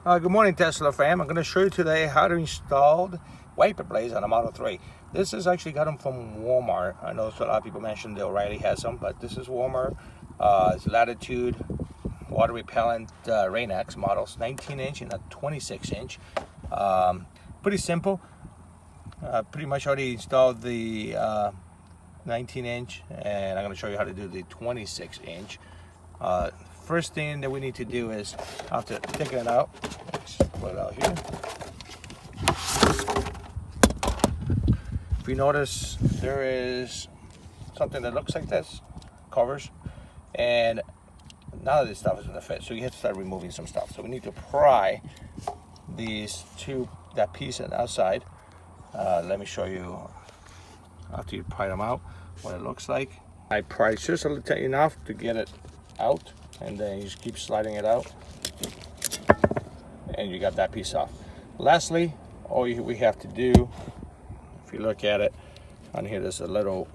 Good morning, Tesla fam. I'm going to show you today how to install wiper blades on a Model 3. This is actually got them from Walmart. I know a lot of people mentioned that O'Reilly has them, but this is Walmart. It's Latitude water repellent Rain-X models, 19-inch and a 26-inch. Pretty simple. Pretty much already installed the 19-inch, and I'm going to show you how to do the 26-inch. First thing that we need to do is after taking it out, let's put it out here. If you notice, there is something that looks like this, covers, and none of this stuff is going to fit, so you have to start removing some stuff. So we need to pry that piece on the outside. Let me show you after you pry them out what it looks like. I pry just a little enough to get it out, and then you just keep sliding it out, and you got that piece off. Lastly, all we have to do, if you look at it on here, there's a little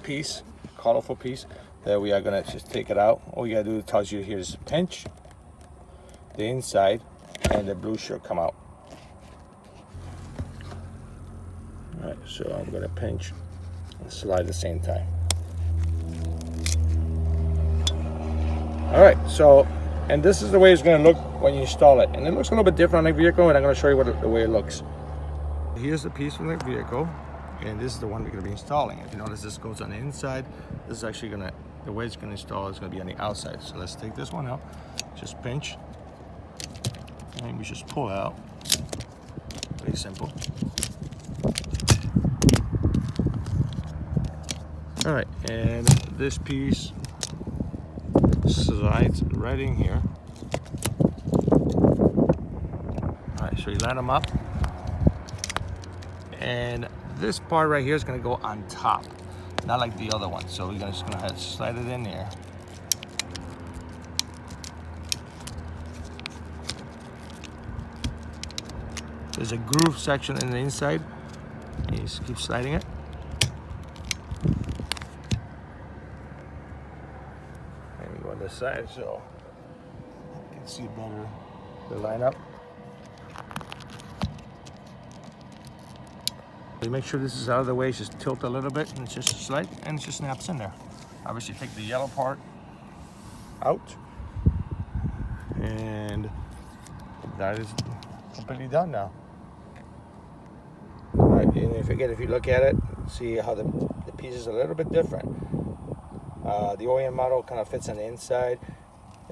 piece, colorful piece, that we are gonna just take it out. All you gotta do, it tells you here's pinch the inside, and the blue should come out. All right, so I'm gonna pinch and slide at the same time. All right, so, and this is the way it's going to look when you install it. And it looks a little bit different on the vehicle, and I'm going to show you the way it looks. Here's the piece from the vehicle, and this is the one we're going to be installing. If you notice, this goes on the inside. This is actually going to, the way it's going to install is going to be on the outside. So let's take this one out, just pinch, and we just pull out. Very simple. All right, and this piece slides right in here. All right, so you line them up, and this part right here is going to go on top, not like the other one. So we're just going to slide it in there. There's a groove section in the inside, and you just keep sliding it. On this side, so you can see better the lineup. You make sure this is out of the way, just tilt a little bit, and it's just slide, and it just snaps in there. Obviously, take the yellow part out, and that is completely done now. All right, and if you look at it, see how the piece is a little bit different. The OEM model kind of fits on the inside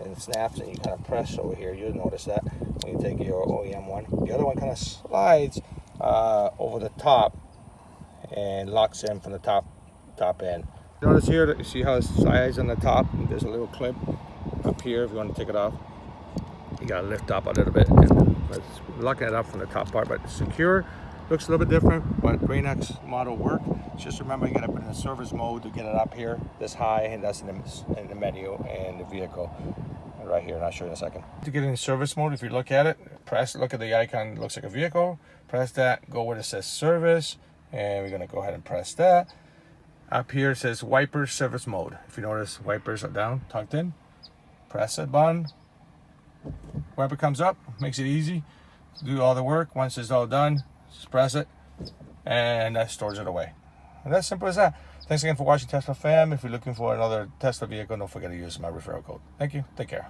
and snaps, and you kind of press over here. You'll notice that when you take your OEM one. The other one kind of slides over the top and locks in from the top end. Notice here that you see how it slides on the top. There's a little clip up here if you want to take it off. You got to lift up a little bit, and let's lock it up from the top part, but it's secure. Looks a little bit different, but Rain-X model work. Just remember, you gotta put it in service mode to get it up here this high, and that's in the menu and the vehicle right here, and I'll show you in a second. To get in service mode, if you look at it, look at the icon, it looks like a vehicle, press that, go where it says service, and we're gonna go ahead and press that. Up here it says wiper service mode. If you notice, wipers are down, tucked in, press that button, wiper comes up, makes it easy to do all the work. Once it's all done, just press it, and that stores it away. And that's simple as that. Thanks again for watching Tesla fam. If you're looking for another Tesla vehicle, don't forget to use my referral code. Thank you. Take care.